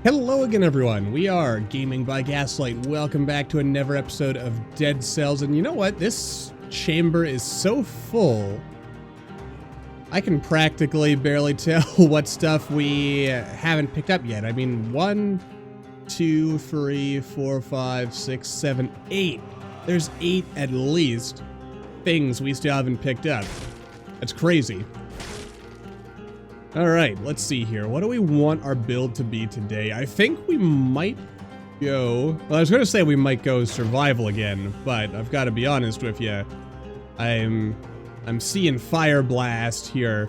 Hello again, everyone. We are Gaming by Gaslight. Welcome back to another episode of Dead Cells. And you know what? This chamber is so full, I can practically barely tell what stuff we haven't picked up yet. I mean, 1, 2, 3, 4, 5, 6, 7, 8. There's 8 at least things we still haven't picked up. That's crazy. All right, let's see here. What do we want our build to be today? I think we might go... Well, I was going to say we might go survival again, but I've got to be honest with you. I'm seeing Fire Blast here,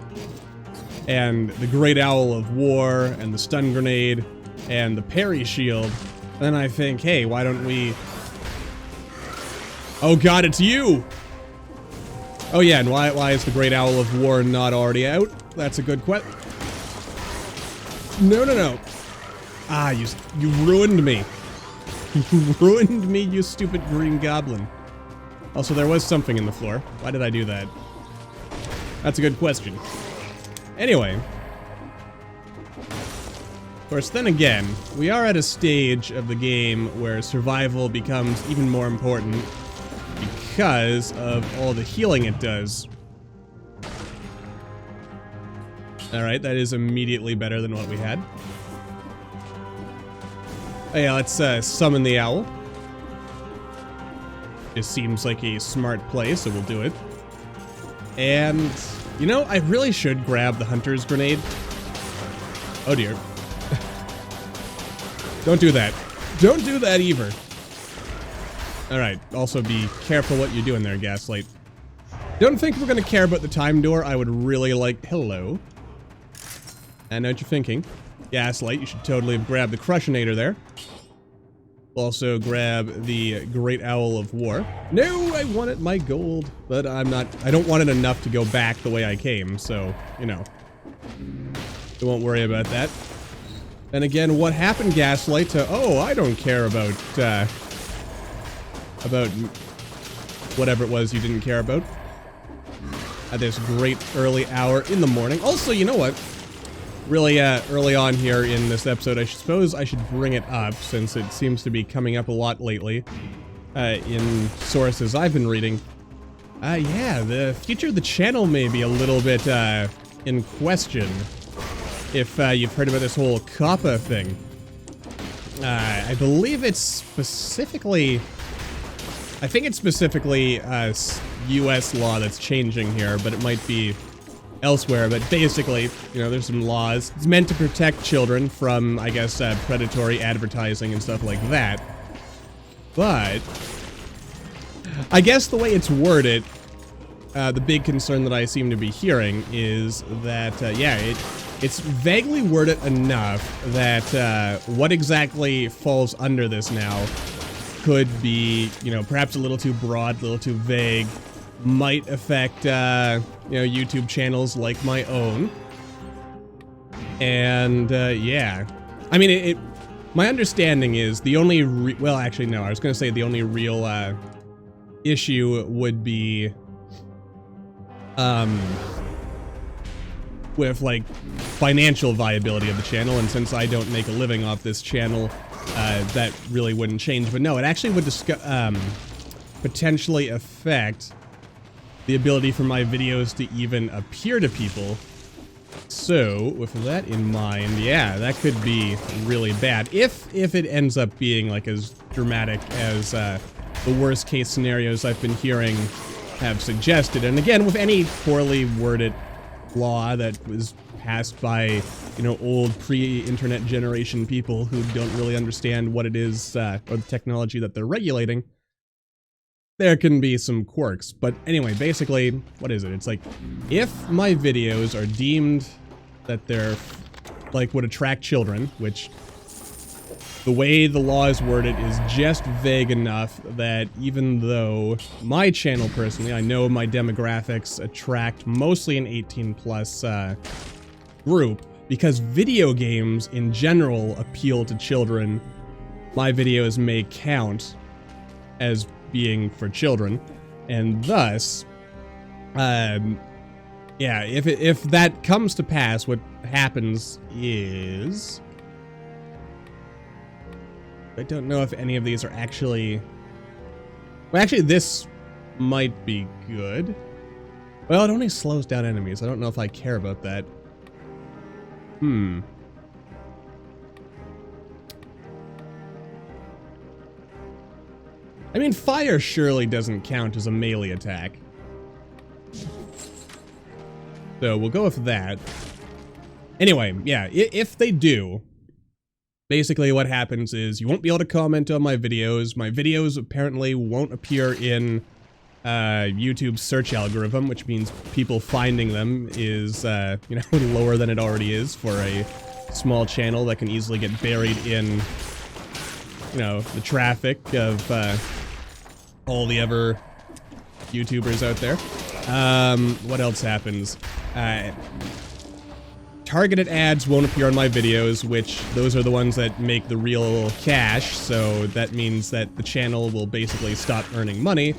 and the Great Owl of War, and the Stun Grenade, and the Parry Shield. Then I think, hey, why don't we... Oh god, it's you! Oh yeah, and why is the Great Owl of War not already out? That's a good question. No. Ah, you ruined me. You ruined me, you stupid green goblin. Also, there was something in the floor. Why did I do that? That's a good question. Anyway. Of course, then again, we are at a stage of the game where survival becomes even more important because of all the healing it does. Alright, that is immediately better than what we had. Oh yeah, let's summon the owl. It seems like a smart play, so we'll do it. And, you know, I really should grab the hunter's grenade. Oh dear. Don't do that. Don't do that either. Alright, also be careful what you're doing there, Gaslight. Don't think we're gonna care about the time door. I would really like... Hello. I know what you're thinking. Gaslight, you should totally have grabbed the Crushinator there. Also grab the Great Owl of War. No, I wanted my gold, but I don't want it enough to go back the way I came, so, you know. We won't worry about that. And again, what happened, Gaslight, to... Oh, I don't care about whatever it was you didn't care about. At this great early hour in the morning. Also, you know what? Really early on here in this episode, I suppose I should bring it up since it seems to be coming up a lot lately in sources I've been reading. Yeah, the future of the channel may be a little bit in question if you've heard about this whole COPPA thing. I believe it's specifically... I think it's specifically US law that's changing here, but it might be elsewhere. But basically, you know, there's some laws. It's meant to protect children from, I guess, predatory advertising and stuff like that. But I guess the way it's worded, the big concern that I seem to be hearing is that, yeah, it's vaguely worded enough that what exactly falls under this now could be, you know, perhaps a little too broad, a little too vague, might affect, you know, YouTube channels like my own. And, yeah. I mean, my understanding is the only, well, actually, no, I was going to say the only real, issue would be, with, like, financial viability of the channel, and since I don't make a living off this channel, that really wouldn't change. But no, it actually would potentially affect the ability for my videos to even appear to people. So, with that in mind, yeah, that could be really bad. If it ends up being, like, as dramatic as the worst case scenarios I've been hearing have suggested. And again, with any poorly worded law that was passed by, you know, old pre-internet generation people who don't really understand what it is, or the technology that they're regulating, there can be some quirks. But anyway, basically, what is it? It's like, if my videos are deemed that they're, like, would attract children, which the way the law is worded is just vague enough that even though my channel personally, I know my demographics attract mostly an 18+ group, because video games in general appeal to children, my videos may count as being for children, and thus, yeah, if that comes to pass, what happens is I don't know if any of these are actually... Well, actually, this might be good. Well, it only slows down enemies. I don't know if I care about that. I mean, fire surely doesn't count as a melee attack. So we'll go with that. Anyway, yeah, if they do, basically what happens is you won't be able to comment on my videos. My videos apparently won't appear in YouTube's search algorithm, which means people finding them is, you know, lower than it already is for a small channel that can easily get buried in, you know, the traffic of all the other YouTubers out there. What else happens? Targeted ads won't appear on my videos, which those are the ones that make the real cash, so that means that the channel will basically stop earning money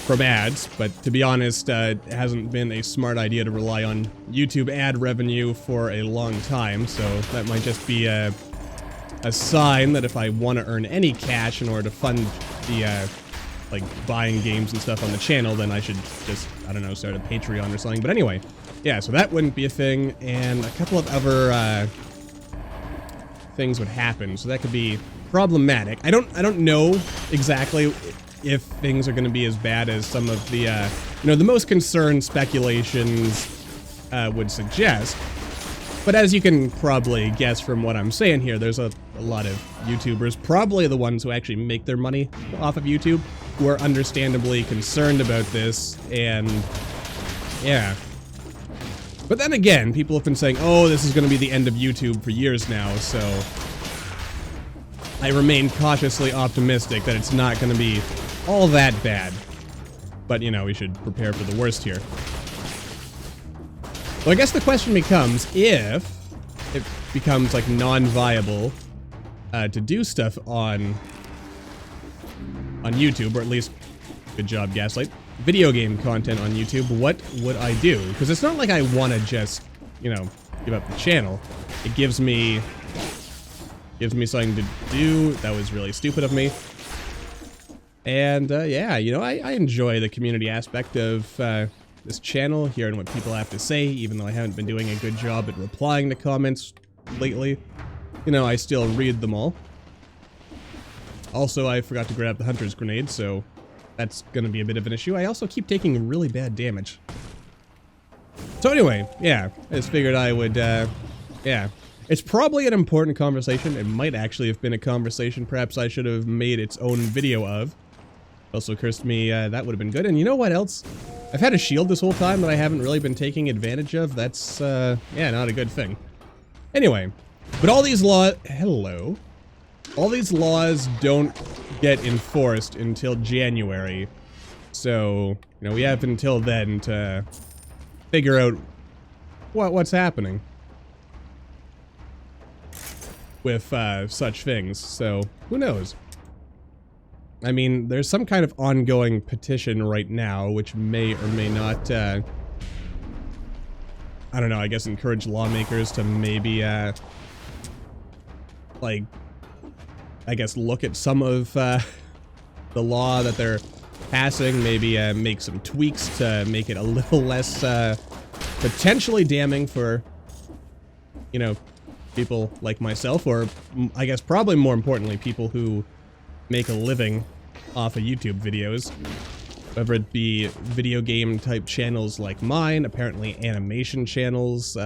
from ads, but to be honest, it hasn't been a smart idea to rely on YouTube ad revenue for a long time, so that might just be a sign that if I want to earn any cash in order to fund the, like, buying games and stuff on the channel, then I should just, I don't know, start a Patreon or something. But anyway, yeah, so that wouldn't be a thing, and a couple of other things would happen, so that could be problematic. I don't know exactly if things are going to be as bad as some of the, you know, the most concerned speculations would suggest. But as you can probably guess from what I'm saying here, there's a lot of YouTubers, probably the ones who actually make their money off of YouTube, who are understandably concerned about this, and yeah. But then again, people have been saying, oh, this is going to be the end of YouTube for years now, so I remain cautiously optimistic that it's not going to be all that bad. But, you know, we should prepare for the worst here. So I guess the question becomes, if it becomes, like, non-viable to do stuff on YouTube, or at least, good job, Gaslight, video game content on YouTube, what would I do? Because it's not like I want to just, you know, give up the channel. It gives me something to do. That was really stupid of me. And, yeah, you know, I enjoy the community aspect of this channel, hearing what people have to say, even though I haven't been doing a good job at replying to comments lately. You know, I still read them all. Also, I forgot to grab the Hunter's Grenade, so that's gonna be a bit of an issue. I also keep taking really bad damage. So anyway, yeah, I just figured I would, yeah. It's probably an important conversation. It might actually have been a conversation perhaps I should have made its own video of. Also occurs to me, that would have been good. And you know what else? I've had a shield this whole time that I haven't really been taking advantage of. That's, yeah, not a good thing. Anyway, but all these laws... Hello? All these laws don't get enforced until January. So, you know, we have until then to figure out what's happening with such things. So, who knows? I mean, there's some kind of ongoing petition right now, which may or may not, I don't know, I guess encourage lawmakers to maybe, like, I guess look at some of the law that they're passing, maybe make some tweaks to make it a little less potentially damning for, you know, people like myself, or I guess probably more importantly, people who make a living off of YouTube videos, whether it be video game type channels like mine, apparently animation channels,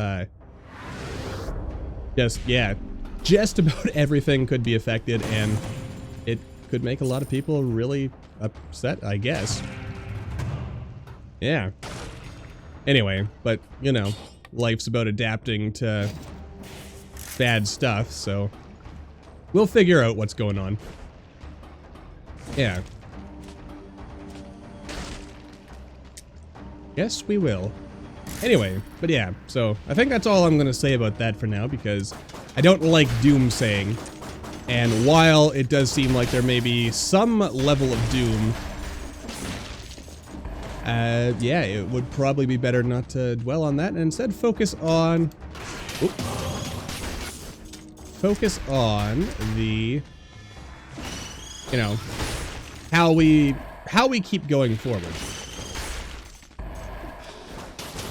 just about everything could be affected, and it could make a lot of people really upset, I guess. Yeah. Anyway, but, you know, life's about adapting to bad stuff, so we'll figure out what's going on. Yeah. Yes, we will. Anyway, but yeah, so I think that's all I'm gonna say about that for now, because I don't like doomsaying. And while it does seem like there may be some level of doom, yeah, it would probably be better not to dwell on that and instead focus on... Focus on the you know, how we keep going forward.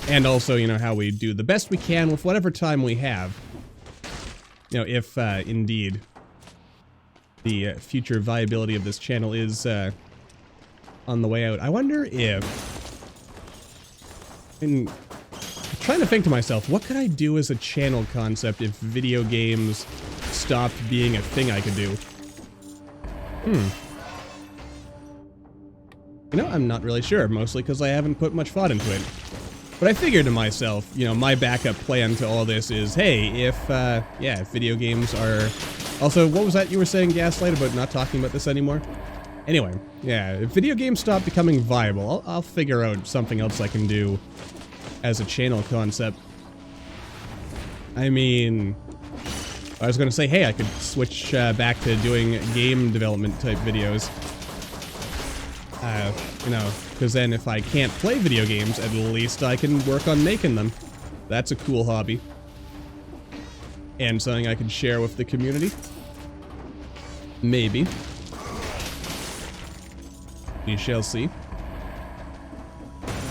And also, you know, how we do the best we can with whatever time we have. You know, if indeed the future viability of this channel is on the way out. I wonder if... I'm trying to think to myself, what could I do as a channel concept if video games stopped being a thing I could do? You know, I'm not really sure, mostly because I haven't put much thought into it. But I figured to myself, you know, my backup plan to all this is, hey, if video games are... Also, what was that you were saying, Gaslight, about not talking about this anymore? Anyway, yeah, if video games stop becoming viable, I'll figure out something else I can do as a channel concept. I mean, I was gonna say, hey, I could switch back to doing game development type videos. You know, because then if I can't play video games, at least I can work on making them. That's a cool hobby. And something I can share with the community. Maybe. We shall see.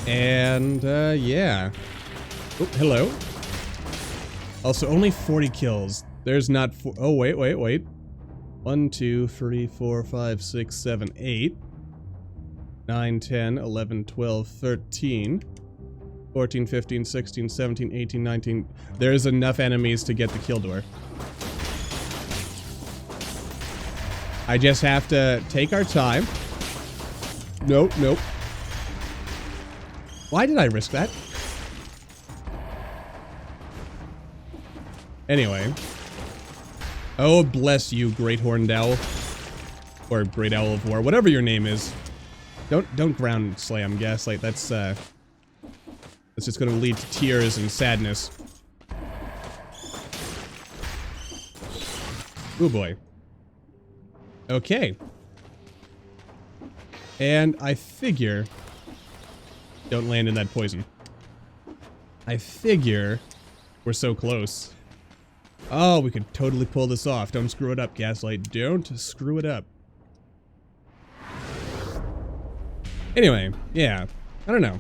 And, yeah. Oh, hello. Also, only 40 kills. There's not... Oh, wait. 1, 2, 3, 4, 5, 6, 7, 8. 9, 10, 11, 12, 13, 14, 15, 16, 17, 18, 19. There's enough enemies to get the kill door. I just have to take our time. Nope. Why did I risk that? Anyway. Oh, bless you, Great Horned Owl. Or Great Owl of War, whatever your name is. Don't ground slam, Gaslight. That's just gonna lead to tears and sadness. Oh boy. Okay. And I figure... Don't land in that poison. I figure we're so close. Oh, we could totally pull this off. Don't screw it up, Gaslight. Don't screw it up. Anyway, yeah, I don't know.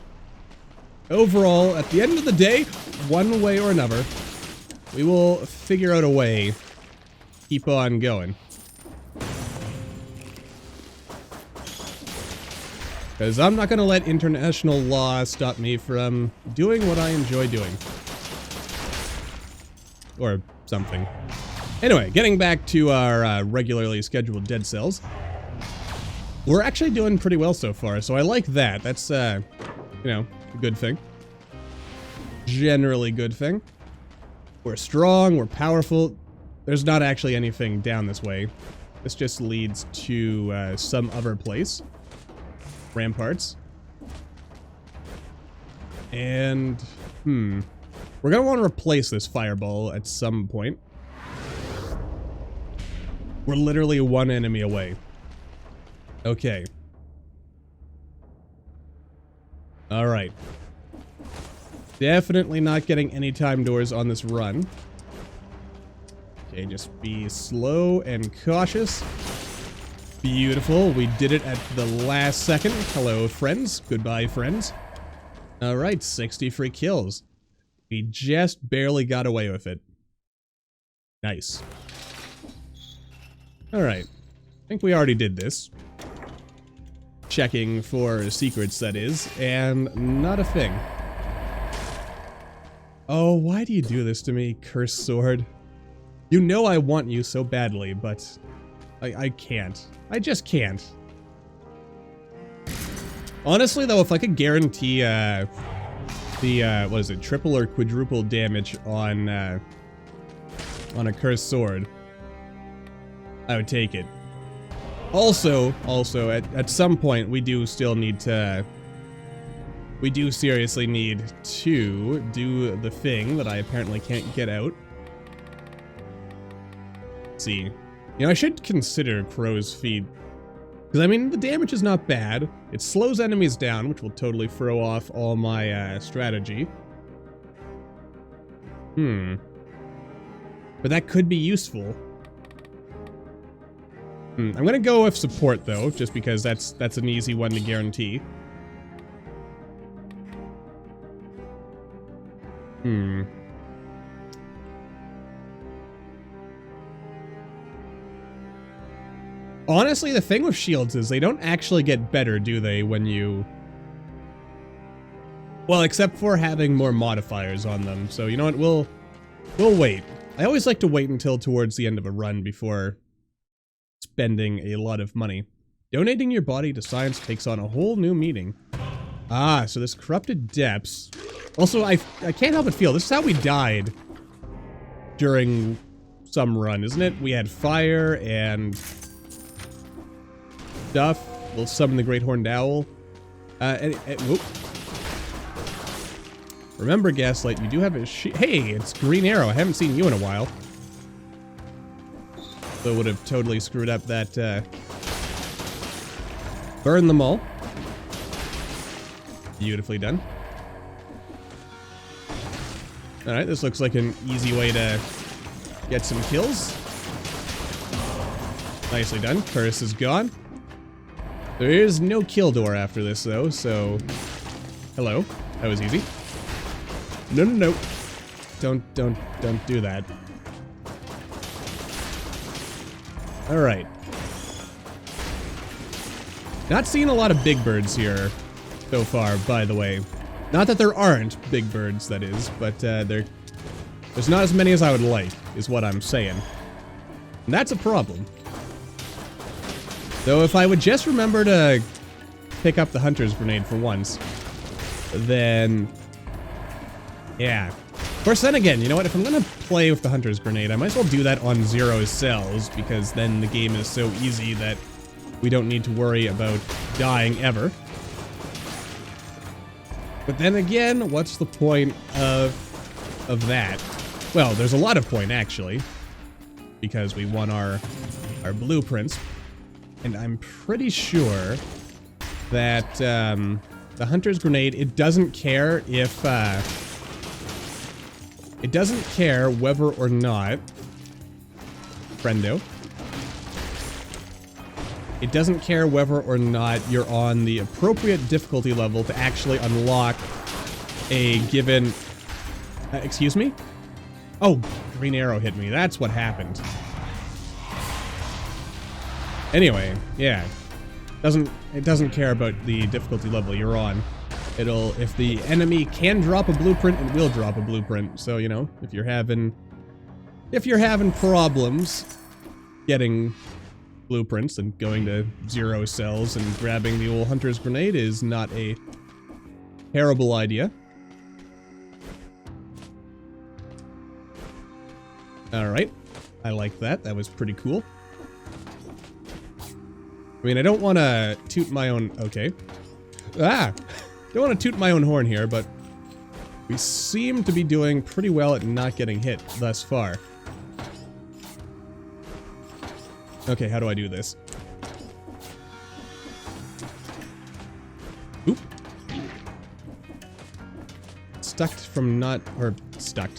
Overall, at the end of the day, one way or another, we will figure out a way to keep on going. Because I'm not going to let international law stop me from doing what I enjoy doing. Or something. Anyway, getting back to our regularly scheduled dead cells. We're actually doing pretty well so far, so I like that. That's, you know, a good thing. Generally good thing. We're strong, we're powerful. There's not actually anything down this way. This just leads to some other place. Ramparts. And, we're gonna want to replace this fireball at some point. We're literally one enemy away. Okay. Alright. Definitely not getting any time doors on this run. Okay, just be slow and cautious. Beautiful. We did it at the last second. Hello, friends. Goodbye, friends. Alright, 60 free kills. We just barely got away with it. Nice. Alright. I think we already did this. Checking for secrets, that is, and not a thing. Oh, why do you do this to me, cursed sword? You know I want you so badly, but I can't. I just can't. Honestly, though, if I could guarantee what is it, triple or quadruple damage on a cursed sword, I would take it. Also, at some point, we do still need to... We do seriously need to do the thing that I apparently can't get out. Let's see. You know, I should consider Crow's Feet. Because, I mean, the damage is not bad. It slows enemies down, which will totally throw off all my strategy. But that could be useful. I'm gonna go with support though, just because that's an easy one to guarantee. Honestly, the thing with shields is they don't actually get better, do they, when you... Well, except for having more modifiers on them. So, you know what, we'll wait. I always like to wait until towards the end of a run before spending a lot of money. Donating your body to science takes on a whole new meaning. Ah, so this corrupted depths. Also, I can't help but feel this is how we died during some run, isn't it? We had fire and stuff. We'll summon the Great Horned Owl. Whoop. Remember, Gaslight, you do have a hey, it's Green Arrow. I haven't seen you in a while. So would have totally screwed up that, burn them all. Beautifully done. Alright, this looks like an easy way to get some kills. Nicely done. Curse is gone. There is no kill door after this, though, so... Hello. That was easy. No, no, no. Don't do that. Alright. Not seeing a lot of big birds here so far, by the way. Not that there aren't big birds, that is, but there's not as many as I would like, is what I'm saying. And that's a problem. Though if I would just remember to pick up the hunter's grenade for once, then... Yeah. Of course, then again, you know what? If I'm gonna play with the hunter's grenade, I might as well do that on 0 cells, because then the game is so easy that we don't need to worry about dying ever. But then again, what's the point of that? Well, there's a lot of point, actually, because we won our blueprints, and I'm pretty sure that the hunter's grenade, it doesn't care if it doesn't care whether or not friendo. It doesn't care whether or not you're on the appropriate difficulty level to actually unlock a given... excuse me? Oh, green arrow hit me. That's what happened. Anyway, yeah. It doesn't care about the difficulty level you're on. If the enemy can drop a blueprint, it will drop a blueprint. So, you know, if you're having problems getting blueprints and going to 0 cells and grabbing the old hunter's grenade is not a terrible idea. Alright. I like that. That was pretty cool. I mean, I don't want to toot my own... Okay. Ah! Don't want to toot my own horn here, but we seem to be doing pretty well at not getting hit thus far. Okay, how do I do this? Oop. Stuck from not... Or, stuck.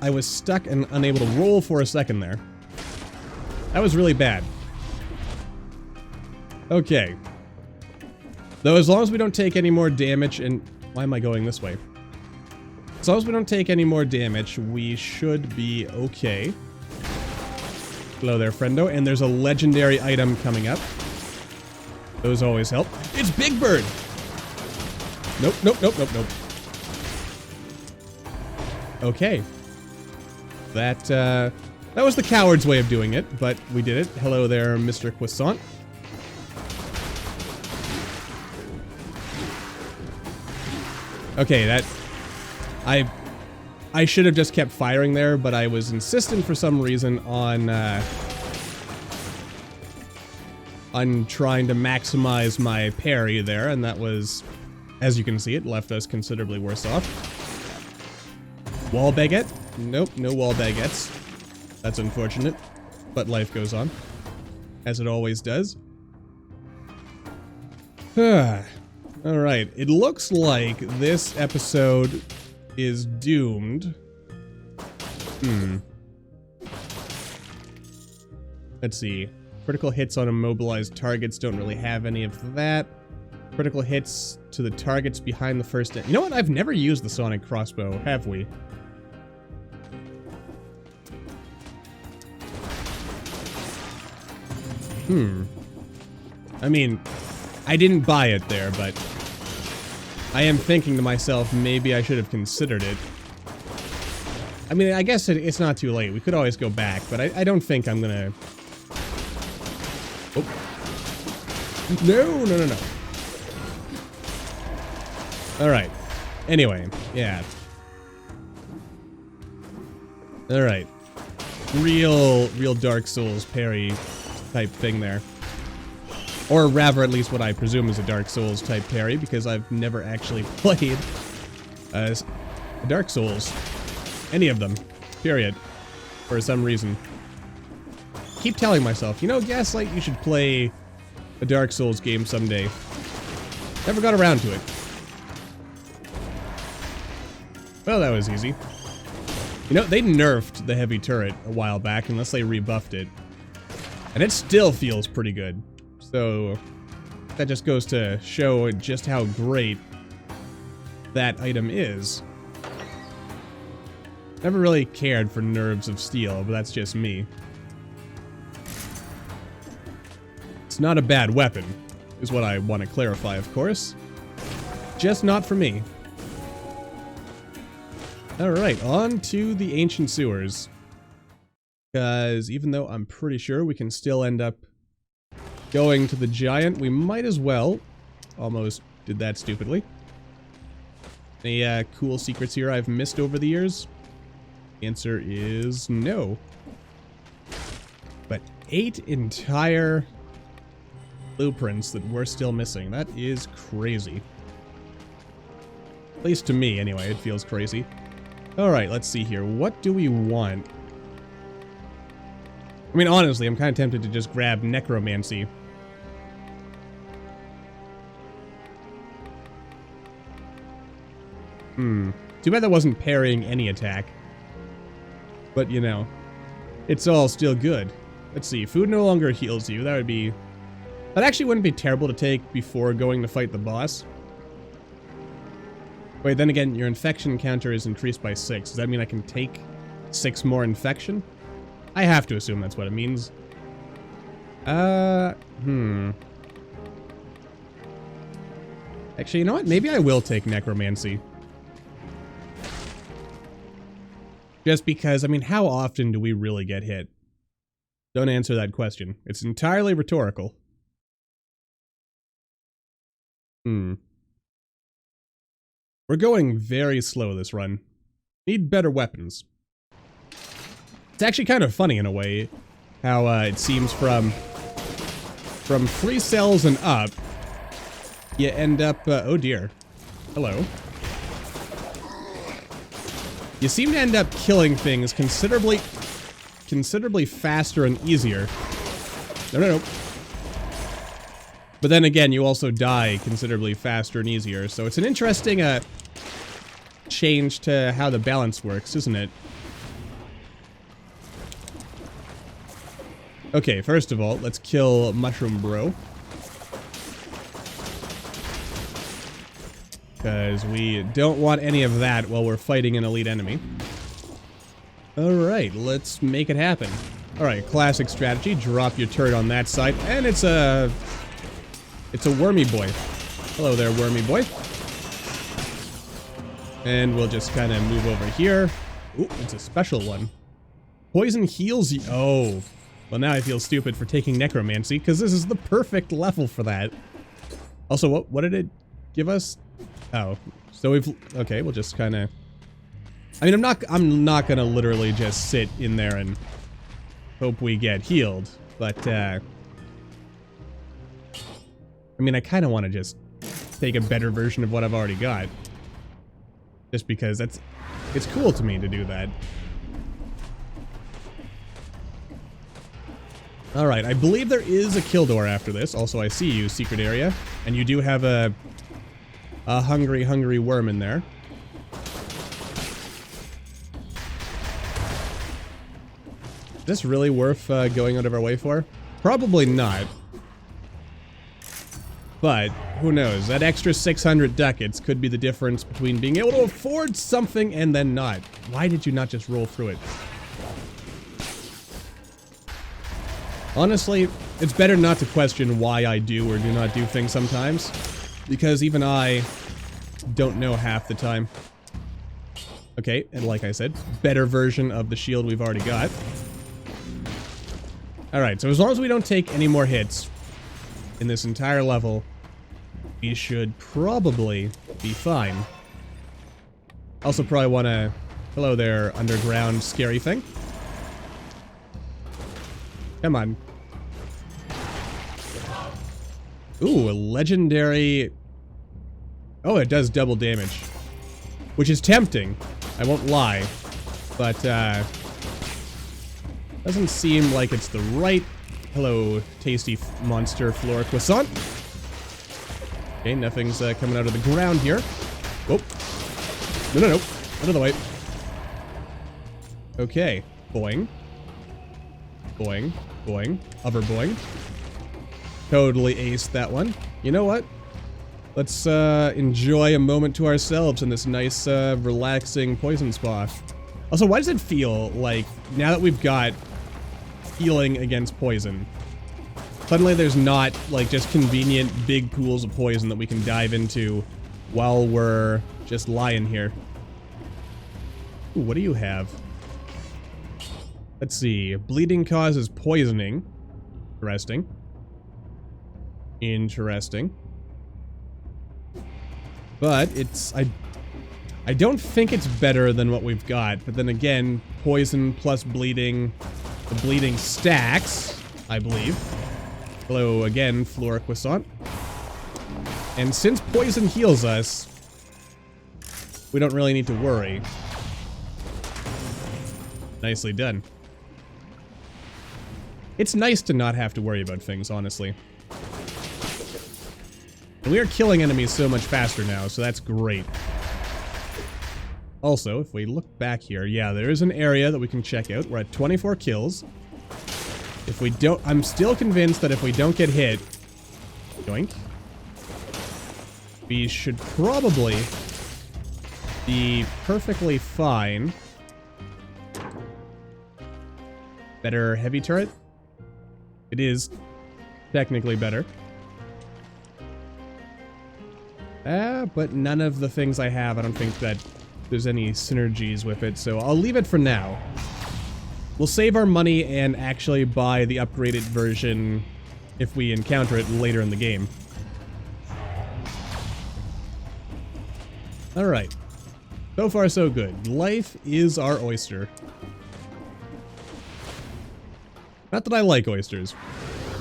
I was stuck and unable to roll for a second there. That was really bad. Okay. Though as long as we don't take any more damage and... Why am I going this way? As long as we don't take any more damage, we should be okay. Hello there, friendo. And there's a legendary item coming up. Those always help. It's Big Bird! Nope, nope, nope, nope, nope. Okay. That was the coward's way of doing it, but we did it. Hello there, Mr. Croissant. Okay, that... I should have just kept firing there, but I was insistent for some reason on trying to maximize my parry there, and that was, as you can see, it left us considerably worse off. Wall baguette? Nope, no wall baguettes. That's unfortunate, but life goes on, as it always does. Alright, it looks like this episode is doomed. Let's see. Critical hits on immobilized targets, don't really have any of that. Critical hits to the targets behind the first... You know what? I've never used the sonic crossbow, have we? I mean, I didn't buy it there, but I am thinking to myself, maybe I should have considered it. I mean, I guess it's not too late. We could always go back, but I don't think I'm gonna... Oh. No, no, no, no. Alright. Anyway, yeah. Alright. Real Dark Souls parry type thing there. Or rather, at least what I presume is a Dark Souls type parry, because I've never actually played Dark Souls. Any of them. Period. For some reason. Keep telling myself, you know, Gaslight, you should play a Dark Souls game someday. Never got around to it. Well, that was easy. You know, they nerfed the heavy turret a while back, unless they rebuffed it. And it still feels pretty good. So, that just goes to show just how great that item is. Never really cared for nerves of steel, but that's just me. It's not a bad weapon, is what I want to clarify, of course. Just not for me. Alright, on to the ancient sewers. Because even though I'm pretty sure we can still end up going to the giant, we might as well. Almost did that stupidly. Any cool secrets here I've missed over the years? The answer is no. But 8 entire blueprints that we're still missing. That is crazy. At least to me, anyway, it feels crazy. Alright, let's see here. What do we want? I mean, honestly, I'm kind of tempted to just grab necromancy. Too bad that wasn't parrying any attack. But, you know, it's all still good. Let's see. Food no longer heals you. That would be... That actually wouldn't be terrible to take before going to fight the boss. Wait, then again, your infection counter is increased by 6. Does that mean I can take 6 more infection? I have to assume that's what it means. Actually, you know what? Maybe I will take necromancy. Just because, I mean, how often do we really get hit? Don't answer that question. It's entirely rhetorical. We're going very slow this run. Need better weapons. It's actually kind of funny in a way how it seems from 3 cells and up, you end up, oh dear. Hello. You seem to end up killing things considerably faster and easier. No. But then again, you also die considerably faster and easier, so it's an interesting change to how the balance works, isn't it? Okay, first of all, let's kill Mushroom Bro. Because we don't want any of that while we're fighting an elite enemy. Alright, let's make it happen. Alright, classic strategy. Drop your turret on that side. And it's a wormy boy. Hello there, wormy boy. And we'll just kind of move over here. Ooh, it's a special one. Poison heals you. Oh. Well, now I feel stupid for taking necromancy, because this is the perfect level for that. Also, what did it give us? Oh, so okay, we'll just kind of... I mean, I'm not gonna literally just sit in there and hope we get healed, but, I mean, I kind of want to just take a better version of what I've already got. Just because it's cool to me to do that. Alright, I believe there is a kill door after this. Also, I see you, secret area. And you do have a hungry worm in there. Is this really worth going out of our way for? Probably not. But, who knows? That extra 600 ducats could be the difference between being able to afford something and then not. Why did you not just roll through it? Honestly, it's better not to question why I do or do not do things sometimes, because even I don't know half the time. Okay, and like I said, better version of the shield we've already got. Alright, so as long as we don't take any more hits in this entire level, we should probably be fine. Also probably want to... Hello there, underground scary thing. Come on. Ooh, a legendary... Oh, it does double damage. Which is tempting, I won't lie. But, doesn't seem like it's the right... Hello, tasty monster floor croissant. Okay, nothing's coming out of the ground here. Oh. No, no, no. Out of the way. Okay. Boing. Boing. Boing. Other boing. Totally aced that one. You know what? Let's enjoy a moment to ourselves in this nice, relaxing poison spa. Also, why does it feel like, now that we've got healing against poison, suddenly there's not, like, just convenient big pools of poison that we can dive into while we're just lying here. Ooh, what do you have? Let's see. Bleeding causes poisoning. Interesting. Interesting. But it's... I don't think it's better than what we've got, but then again, poison plus bleeding... The bleeding stacks, I believe. Hello again, Flora Croissant. And since poison heals us, we don't really need to worry. Nicely done. It's nice to not have to worry about things, honestly. And we are killing enemies so much faster now, so that's great. Also, if we look back here, yeah, there is an area that we can check out. We're at 24 kills. If we don't... I'm still convinced that if we don't get hit... Yoink. We should probably be perfectly fine. Better heavy turret? It is technically better. But none of the things I have, I don't think that there's any synergies with it, so I'll leave it for now. We'll save our money and actually buy the upgraded version if we encounter it later in the game. Alright. So far, so good. Life is our oyster. Not that I like oysters.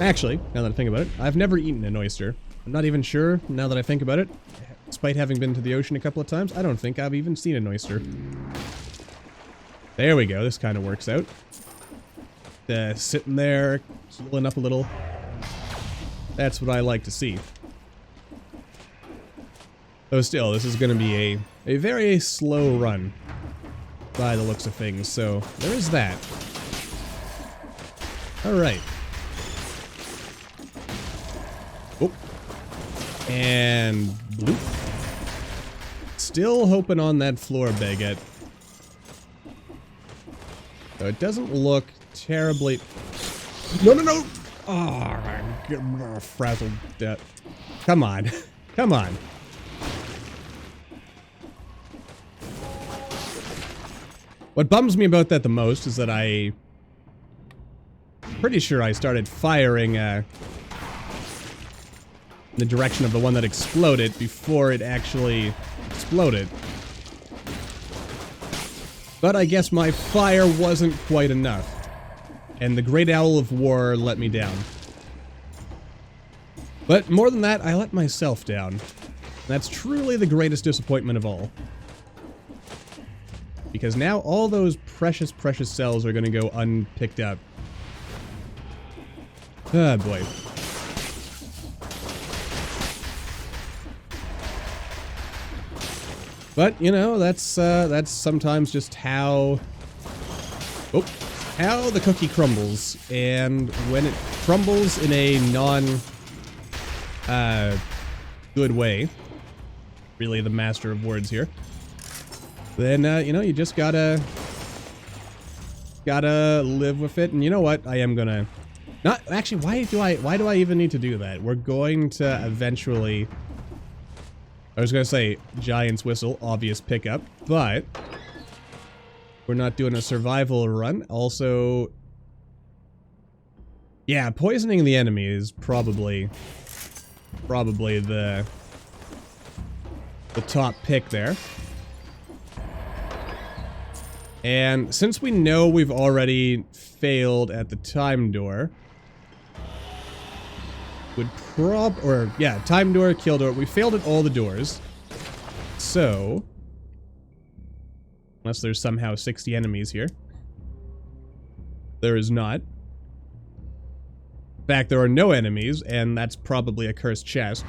Actually, now that I think about it, I've never eaten an oyster. I'm not even sure, now that I think about it. Despite having been to the ocean a couple of times, I don't think I've even seen an oyster. There we go, this kind of works out. Sitting there, healing up a little. That's what I like to see. Though still, this is going to be a very slow run by the looks of things, so there is that. Alright. Oh. And bloop. Still hoping on that floor baguette. So it doesn't look terribly... No, no, no! Oh, I'm getting frazzled. Come on. Come on. What bums me about that the most is that I'm pretty sure I started firing in the direction of the one that exploded before it actually exploded. But I guess my fire wasn't quite enough. And the Great Owl of War let me down. But more than that, I let myself down. That's truly the greatest disappointment of all. Because now all those precious, precious cells are going to go unpicked up. Ah, boy. But, you know, that's sometimes just how... Oh. how the cookie crumbles, and when it crumbles in a good way, really the master of words here, then, you know, you just gotta live with it. And you know what? I am gonna, not, actually, why do I even need to do that? We're going to eventually, I was gonna say Giant's Whistle, obvious pickup, but we're not doing a survival run. Also, yeah, poisoning the enemy is probably the top pick there. And since we know we've already failed at the time door, time door, kill door. We failed at all the doors. So, unless there's somehow 60 enemies here. There is not. In fact, there are no enemies, and that's probably a cursed chest.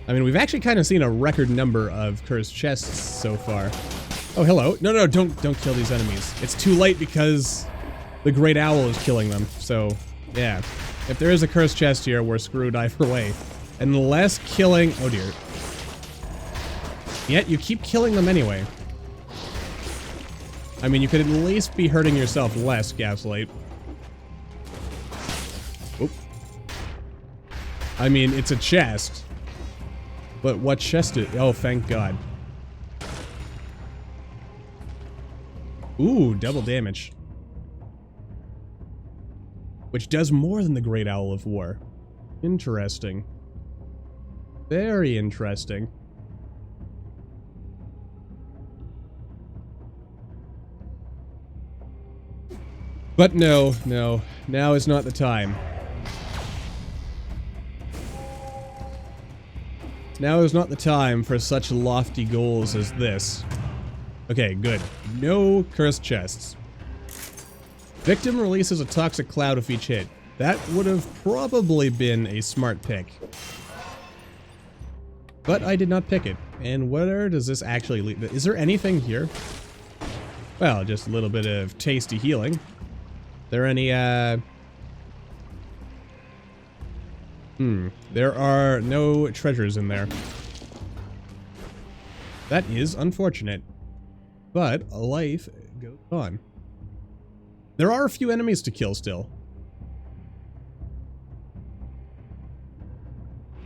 I mean, we've actually kind of seen a record number of cursed chests so far. Oh, hello. No, don't kill these enemies. It's too late because the Great Owl is killing them. So, yeah. If there is a cursed chest here, we're screwed either way. Unless killing... Oh, dear. Yet, you keep killing them anyway. I mean, you could at least be hurting yourself less, Gaslight. Oop. I mean, it's a chest. But what chest is... Oh, thank God. Ooh, double damage. Which does more than the Great Owl of War. Interesting. Very interesting. But no, now is not the time. Now is not the time for such lofty goals as this. Okay, good. No cursed chests. Victim releases a toxic cloud with each hit. That would have probably been a smart pick. But I did not pick it. And where does this actually lead? Is there anything here? Well, just a little bit of tasty healing. There any, there are no treasures in there. That is unfortunate. But a life goes on. There are a few enemies to kill still.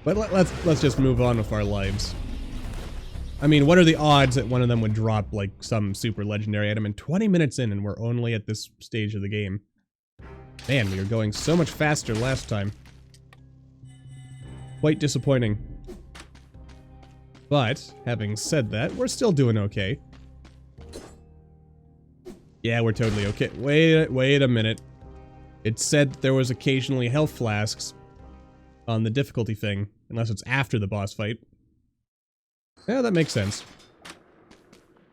But let's just move on with our lives. I mean, what are the odds that one of them would drop like some super legendary item in 20 minutes in and we're only at this stage of the game? Man, we were going so much faster last time. Quite disappointing. But, having said that, we're still doing okay. Yeah, we're totally okay. Wait a minute. It said that there was occasionally health flasks on the difficulty thing, unless it's after the boss fight. Yeah, that makes sense.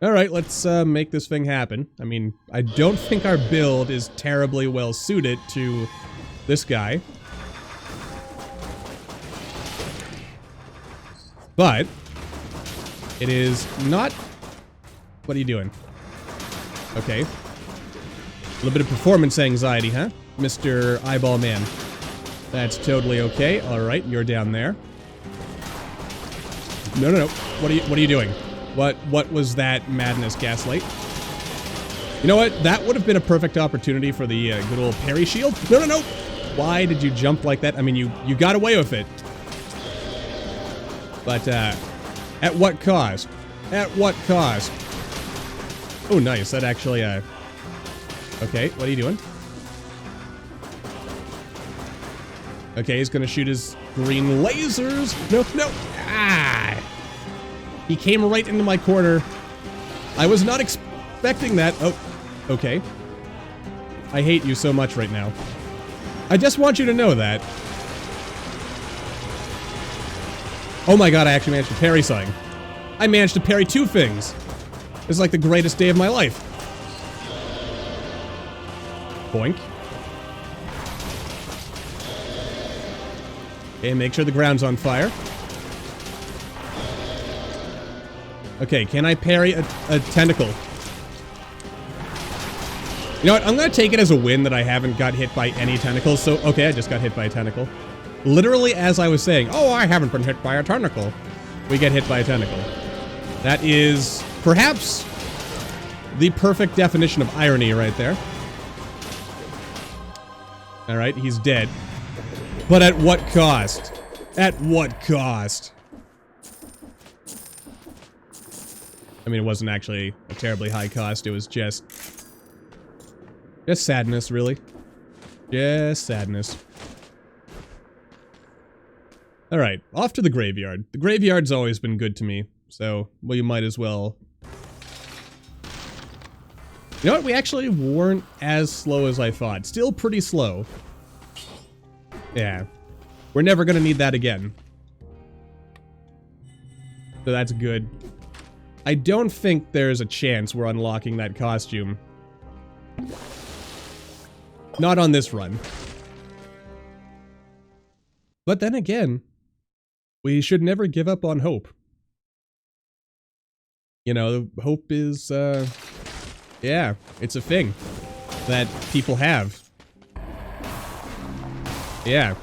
Alright, let's make this thing happen. I mean, I don't think our build is terribly well suited to this guy. But it is not... What are you doing? Okay. A little bit of performance anxiety, huh? Mr. Eyeball Man. That's totally okay. Alright, you're down there. No. What are you doing? What was that madness, Gaslight? You know what? That would have been a perfect opportunity for the good old parry shield. No. Why did you jump like that? I mean, you got away with it. But, at what cost? At what cost? Oh, nice. That actually, okay, what are you doing? Okay, he's gonna shoot his green lasers. No. Ah! He came right into my corner. I was not expecting that. Oh, okay. I hate you so much right now. I just want you to know that. Oh my god, I actually managed to parry something. I managed to parry two things. This is like the greatest day of my life. Boink. Okay, make sure the ground's on fire. Okay, can I parry a tentacle? You know what? I'm gonna take it as a win that I haven't got hit by any tentacles. So, okay, I just got hit by a tentacle. Literally as I was saying, oh, I haven't been hit by a tentacle. We get hit by a tentacle. That is perhaps the perfect definition of irony right there. Alright, he's dead. But at what cost? At what cost? I mean, it wasn't actually a terribly high cost. It was just sadness, really. Just sadness. Alright, off to the graveyard. The graveyard's always been good to me, so, well, you might as well. You know what? We actually weren't as slow as I thought. Still pretty slow. Yeah. We're never gonna need that again. So that's good. I don't think there's a chance we're unlocking that costume. Not on this run. But then again, we should never give up on hope. You know, hope is, yeah, it's a thing that people have. Yeah.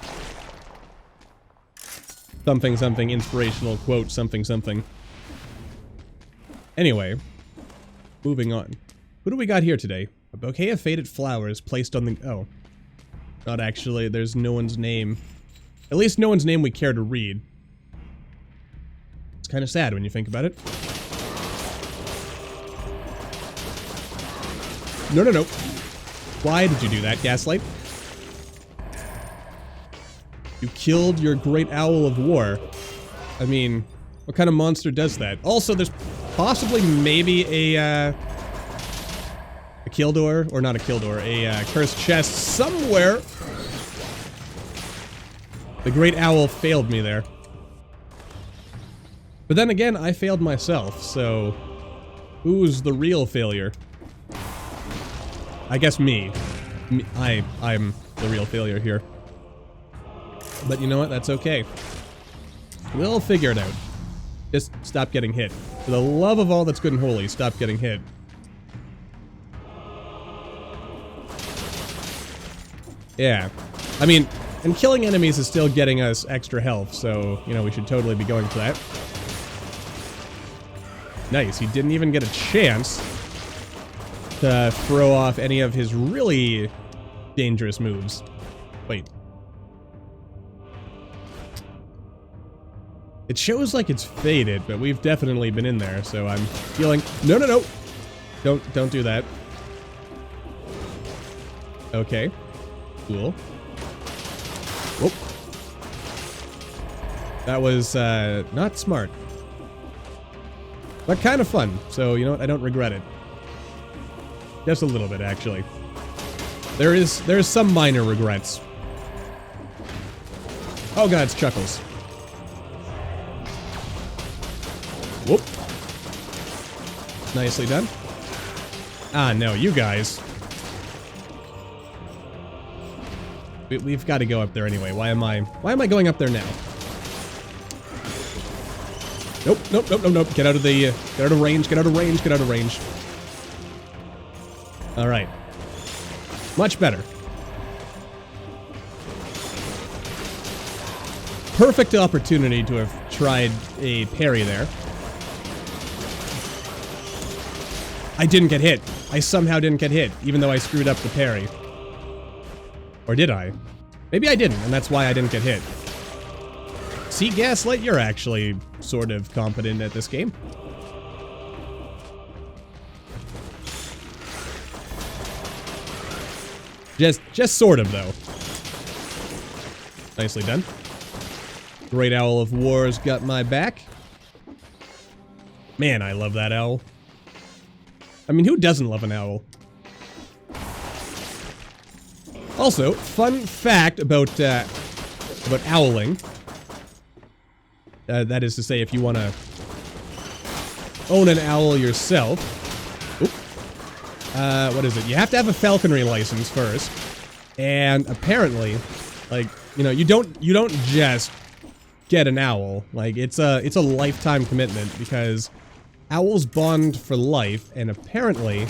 Something, something, inspirational quote, something, something. Anyway, moving on. Who do we got here today? A bouquet of faded flowers placed on the... Oh. Not actually, there's no one's name. At least no one's name we care to read. It's kind of sad when you think about it. No, no, no. Why did you do that, Gaslight? You killed your great owl of war. I mean, what kind of monster does that? Also, there's possibly maybe a kill door, or not a kill door, a cursed chest somewhere. The great owl failed me there. But then again, I failed myself, so who's the real failure? I guess me. I'm the real failure here. But you know what? That's okay. We'll figure it out. Just stop getting hit. For the love of all that's good and holy, stop getting hit. Yeah. I mean, and killing enemies is still getting us extra health, so, you know, we should totally be going for that. Nice. He didn't even get a chance to throw off any of his really dangerous moves. Wait. It shows like it's faded, but we've definitely been in there, so I'm feeling... No, no, no! Don't do that. Okay. Cool. Whoop. That was, not smart. But kind of fun, so you know what? I don't regret it. Just a little bit, actually. There's some minor regrets. Oh god, it's Chuckles. Whoop. Nicely done. Ah, no, you guys. We've got to go up there anyway. Why am I going up there now? Nope, nope, nope, nope, nope. Get out of range, get out of range, get out of range. Alright. Much better. Perfect opportunity to have tried a parry there. I didn't get hit. I somehow didn't get hit, even though I screwed up the parry. Or did I? Maybe I didn't, and that's why I didn't get hit. See, Gaslight, you're actually sort of competent at this game. Just sort of, though. Nicely done. Great Owl of War's got my back. Man, I love that owl. I mean, who doesn't love an owl? Also, fun fact about owling. That is to say, if you want to own an owl yourself. Oop. What is it? You have to have a falconry license first. And apparently, like, you know, you don't just get an owl. Like, it's a lifetime commitment because owls bond for life, and apparently,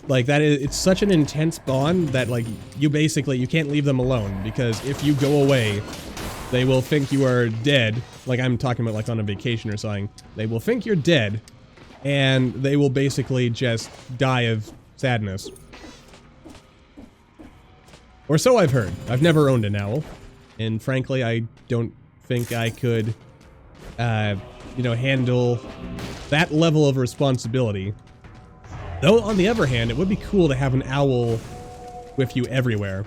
like it's such an intense bond that like you can't leave them alone, because if you go away, they will think you are dead. Like I'm talking about like on a vacation or something. They will think you're dead, and they will basically just die of sadness. Or so I've heard. I've never owned an owl, and frankly, I don't think I could, you know, handle that level of responsibility. Though, on the other hand, it would be cool to have an owl with you everywhere.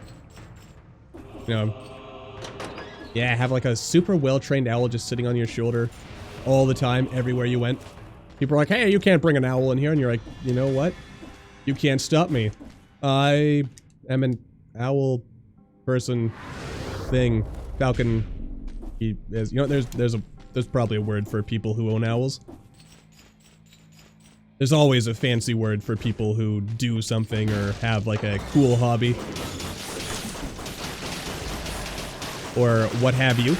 You know, yeah, have like a super well-trained owl just sitting on your shoulder all the time, everywhere you went. People are like, hey, you can't bring an owl in here, and you're like, you know what? You can't stop me. I am an owl person thing. Falcon. He is, you know, there's probably a word for people who own owls. There's always a fancy word for people who do something or have like a cool hobby. Or what have you.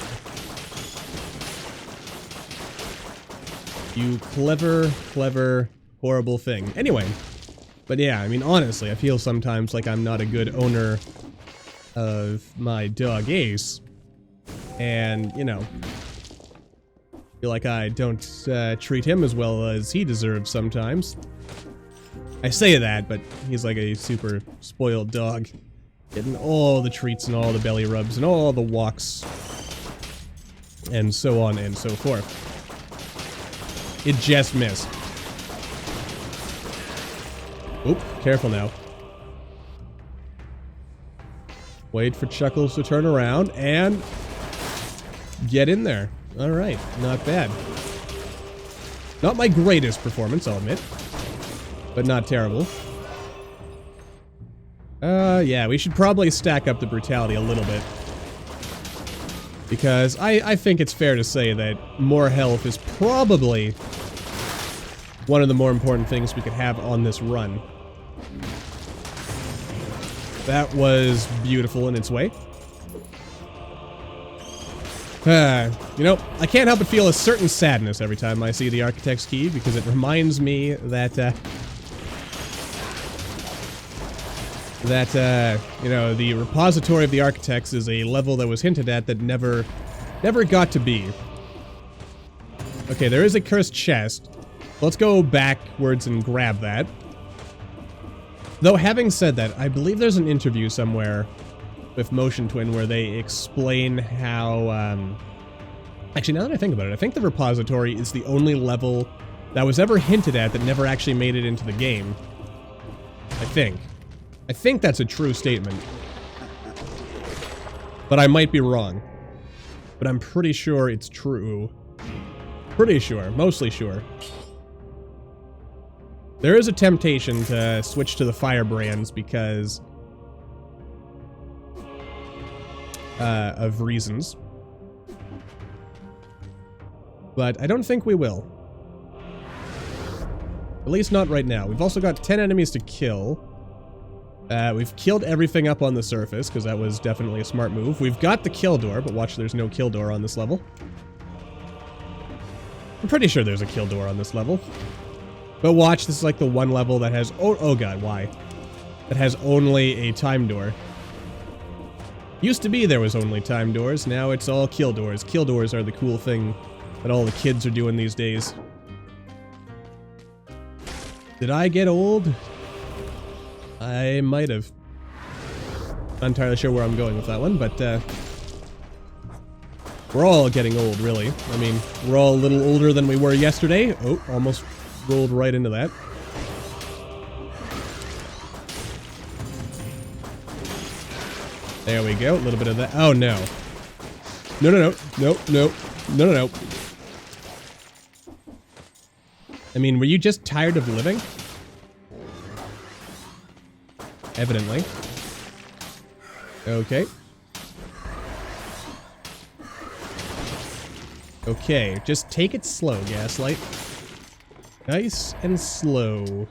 You clever, horrible thing. Anyway. But yeah, I mean, honestly, I feel sometimes like I'm not a good owner of my dog Ace. And, you know, feel like I don't treat him as well as he deserves sometimes. I say that, but he's like a super spoiled dog. Getting all the treats and all the belly rubs and all the walks. And so on and so forth. It just missed. Oop, careful now. Wait for Chuckles to turn around and get in there. Alright, not bad. Not my greatest performance, I'll admit. But not terrible. Yeah, we should probably stack up the brutality a little bit. Because I think it's fair to say that more health is probably one of the more important things we could have on this run. That was beautiful in its way. You know, I can't help but feel a certain sadness every time I see the Architect's Key, because it reminds me that, you know, the repository of the Architects is a level that was hinted at that never got to be. Okay, there is a cursed chest. Let's go backwards and grab that. Though, having said that, I believe there's an interview somewhere with Motion Twin where they explain how, actually, now that I think about it, I think the repository is the only level that was ever hinted at that never actually made it into the game. I think. I think that's a true statement. But I might be wrong. But I'm pretty sure it's true. Pretty sure. Mostly sure. There is a temptation to switch to the firebrands because of reasons. But I don't think we will. At least not right now. We've also got 10 enemies to kill. We've killed everything up on the surface, because that was definitely a smart move. We've got the kill door, but watch, there's no kill door on this level. I'm pretty sure there's a kill door on this level. But watch, this is like the one level that has... Oh god, why? That has only a time door. Used to be there was only time doors, now it's all kill doors. Kill doors are the cool thing that all the kids are doing these days. Did I get old? I might have. Not entirely sure where I'm going with that one, but we're all getting old, really. I mean, we're all a little older than we were yesterday. Oh, almost rolled right into that. There we go, a little bit of that. Oh, no. No. I mean, were you just tired of living? Evidently. Okay. Okay, just take it slow, Gaslight. Nice and slow.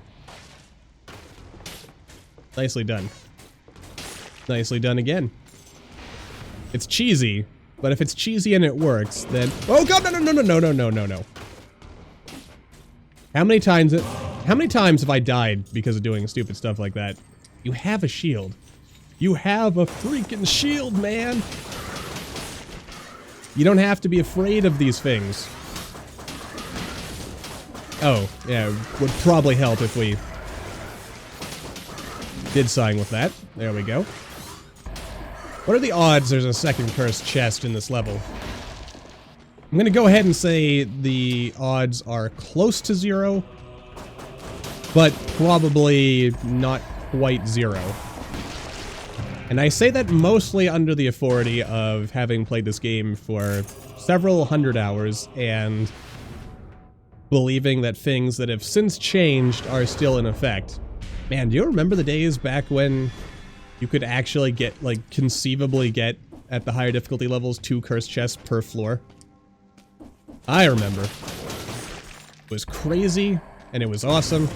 Nicely done. Nicely done again. It's cheesy, but if it's cheesy and it works, then... Oh god, no. How many times have I died because of doing stupid stuff like that? You have a shield. You have a freaking shield, man! You don't have to be afraid of these things. Oh, yeah, would probably help if we did sign with that. There we go. What are the odds there's a second cursed chest in this level? I'm gonna go ahead and say the odds are close to 0, but probably not quite 0. And I say that mostly under the authority of having played this game for several hundred hours and believing that things that have since changed are still in effect. Man, do you remember the days back when you could actually get, like, conceivably get, at the higher difficulty levels, 2 cursed chests per floor? I remember. It was crazy, and it was awesome.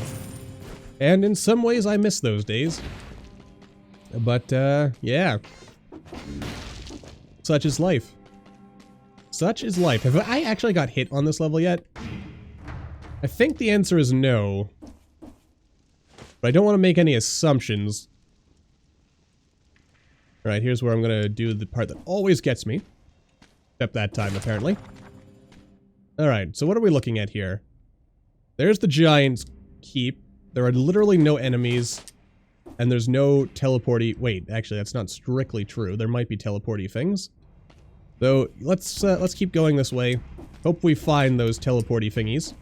And in some ways, I miss those days. But, yeah. Such is life. Such is life. Have I actually got hit on this level yet? I think the answer is no. But I don't want to make any assumptions. Alright, here's where I'm gonna do the part that always gets me. Except that time, apparently. Alright, so what are we looking at here? There's the Giant's Keep. There are literally no enemies. And there's no teleporty. Wait, actually, that's not strictly true. There might be teleporty things. So, let's keep going this way. Hope we find those teleporty thingies.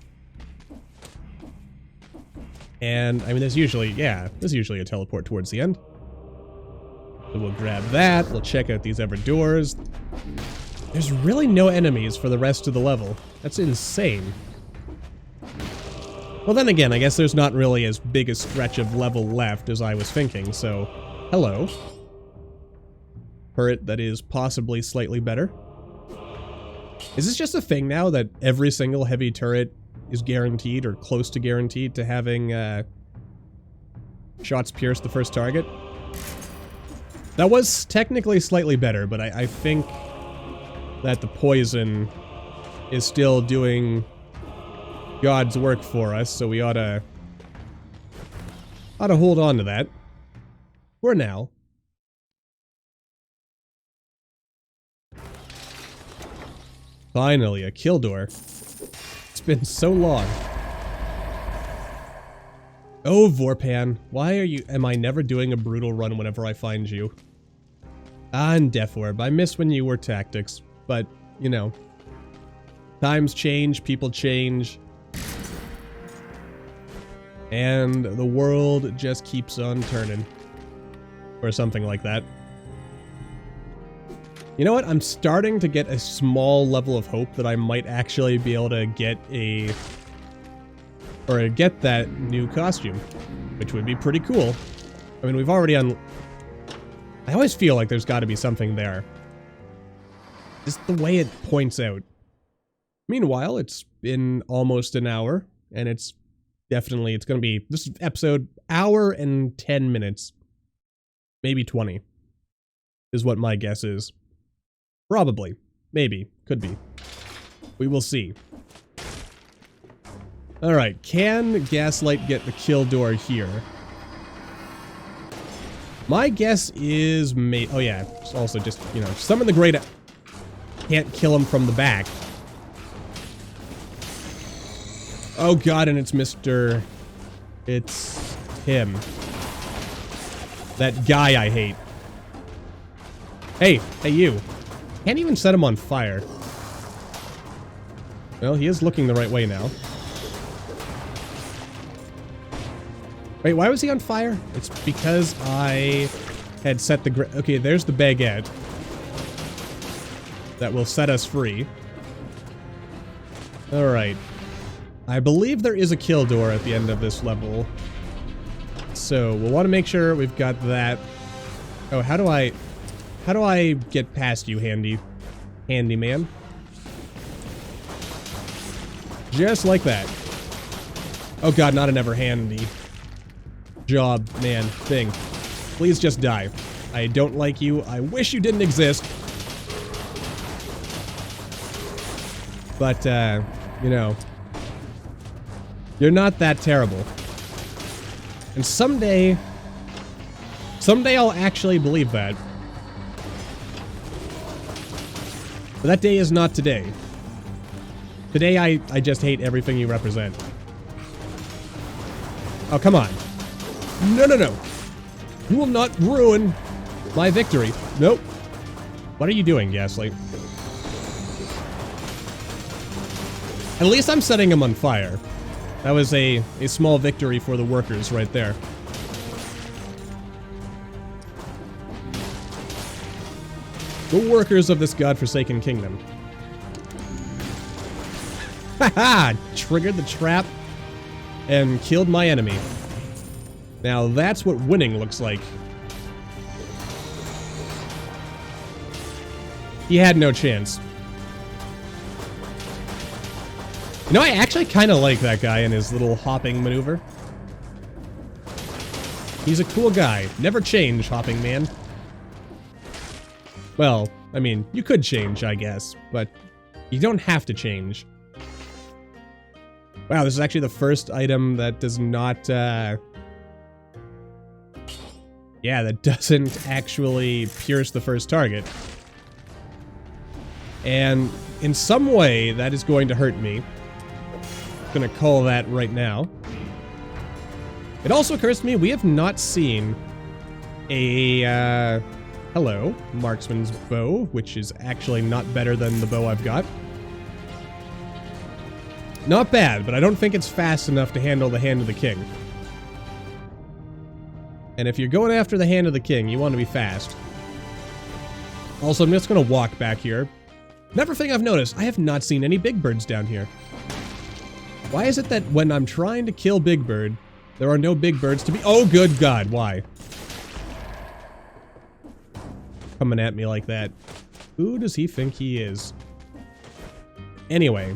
And, I mean, there's usually a teleport towards the end. So we'll grab that. We'll check out these other doors. There's really no enemies for the rest of the level. That's insane. Well, then again, I guess there's not really as big a stretch of level left as I was thinking, so... Hello. Turret that is possibly slightly better. Is this just a thing now that every single heavy turret is guaranteed or close to guaranteed to having, shots pierce the first target? That was technically slightly better, but I think that the poison is still doing God's work for us, so we ought to hold on to that for now. Finally, a kill door. It's been so long. Oh, Vorpan, why am I never doing a brutal run whenever I find you? Ah, and Death Orb, I miss when you were tactics, but, you know. Times change, people change. And the world just keeps on turning. Or something like that. You know what? I'm starting to get a small level of hope that I might actually be able to get get that new costume, which would be pretty cool. I mean, we've already I always feel like there's got to be something there. Just the way it points out. Meanwhile, it's been almost an hour, and it's going to be, this episode, hour and 10 minutes. Maybe 20. Is what my guess is. Probably. Maybe. Could be. We will see. Alright, can Gaslight get the kill door here? My guess is oh yeah, it's also just, you know, summon the great... Can't kill him from the back. Oh god, and it's It's him. That guy I hate. Hey you. Can't even set him on fire. Well, he is looking the right way now. Wait, why was he on fire? It's because I had set the... Okay, there's the baguette. That will set us free. Alright. I believe there is a kill door at the end of this level. So, we'll want to make sure we've got that. Oh, how do I get past you, handyman? Just like that. Oh god, not an ever handy job, man, thing. Please just die. I don't like you. I wish you didn't exist. But, you know, You're not that terrible. And someday I'll actually believe that. But that day is not today. Today, I just hate everything you represent. Oh, come on. No, no, no. You will not ruin my victory. Nope. What are you doing, Gaslight? At least I'm setting him on fire. That was a small victory for the workers right there. The workers of this godforsaken kingdom. Haha! Triggered the trap and killed my enemy. Now that's what winning looks like. He had no chance. You know, I actually kind of like that guy and his little hopping maneuver. He's a cool guy. Never change, hopping man. Well, I mean, you could change, I guess, but you don't have to change. Wow, this is actually the first item that does not, yeah, that doesn't actually pierce the first target. And in some way, that is going to hurt me. I'm gonna call that right now. It also occurs to me, we have not seen a, hello, marksman's bow, which is actually not better than the bow I've got. Not bad, but I don't think it's fast enough to handle the Hand of the King. And if you're going after the Hand of the King, you want to be fast. Also, I'm just going to walk back here. Another thing I've noticed, I have not seen any big birds down here. Why is it that when I'm trying to kill Big Bird, there are no big birds to be— oh, good God, why? Coming at me like that. Who does he think he is? Anyway,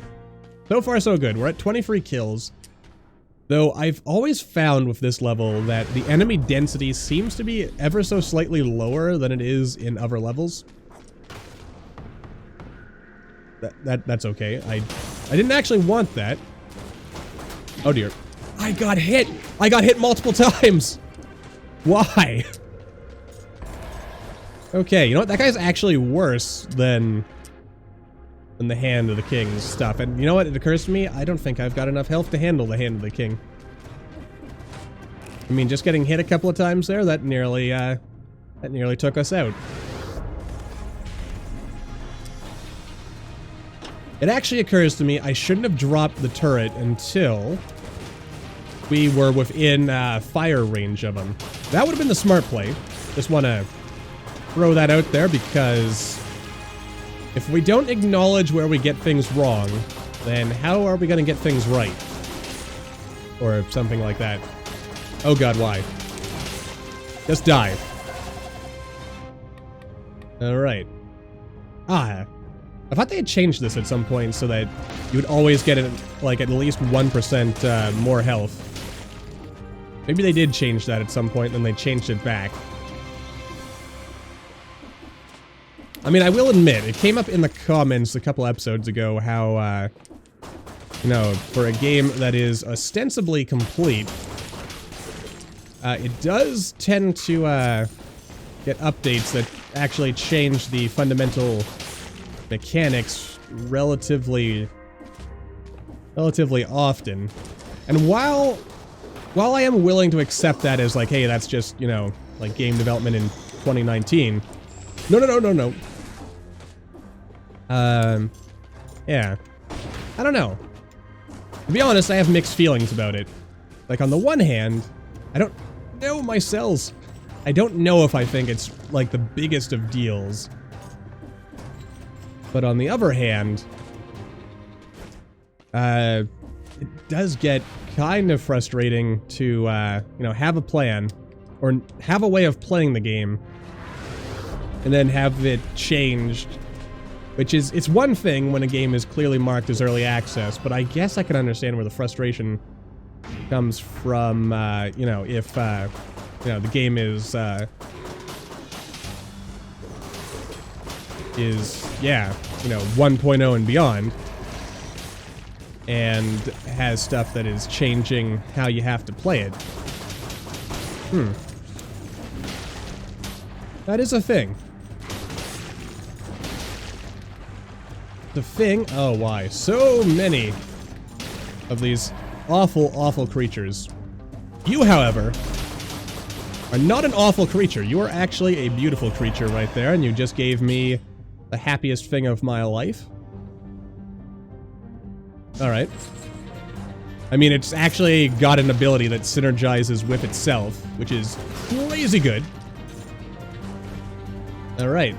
so far so good. We're at 23 kills. Though I've always found with this level that the enemy density seems to be ever so slightly lower than it is in other levels. That's okay. I didn't actually want that. Oh dear. I got hit! I got hit multiple times! Why? Okay, you know what? That guy's actually worse than the Hand of the King's stuff. And you know what? It occurs to me, I don't think I've got enough health to handle the Hand of the King. I mean, just getting hit a couple of times there, that nearly took us out. It actually occurs to me I shouldn't have dropped the turret until we were within fire range of him. That would have been the smart play. Just want to throw that out there because if we don't acknowledge where we get things wrong, then how are we going to get things right? Or something like that. Oh God, why? Just die. Alright. I thought they had changed this at some point so that you would always get like at least 1% more health. Maybe they did change that at some point, then they changed it back. I mean, I will admit, it came up in the comments a couple episodes ago how, you know, for a game that is ostensibly complete, it does tend to get updates that actually change the fundamental mechanics relatively often. And while I am willing to accept that as like, hey, that's just, you know, like game development in 2019. No. Yeah. I don't know. To be honest, I have mixed feelings about it. Like, on the one hand, I don't know my cells. I don't know if I think it's, like, the biggest of deals. But on the other hand, it does get kind of frustrating to, you know, have a plan, or have a way of playing the game, and then have it changed. Which is, it's one thing when a game is clearly marked as early access, but I guess I can understand where the frustration comes from, you know, if, you know, the game is, yeah, you know, 1.0 and beyond. and has stuff that is changing how you have to play it. That is a thing. The thing? Oh, why? So many of these awful, awful creatures. You, however, are not an awful creature. You are actually a beautiful creature right there, and you just gave me the happiest thing of my life. Alright. I mean, it's actually got an ability that synergizes with itself, which is crazy good. Alright.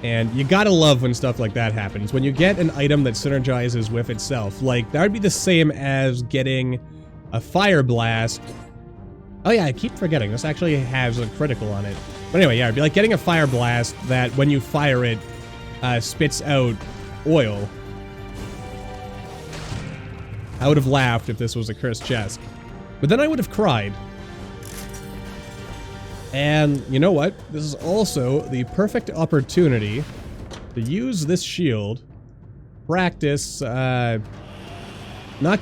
And you gotta love when stuff like that happens. When you get an item that synergizes with itself. Like, that would be the same as getting a fire blast. Oh yeah, I keep forgetting. This actually has a critical on it. But anyway, yeah, it'd be like getting a fire blast that when you fire it, spits out oil. I would have laughed if this was a cursed chest. But then I would have cried. And you know what? This is also the perfect opportunity to use this shield, practice not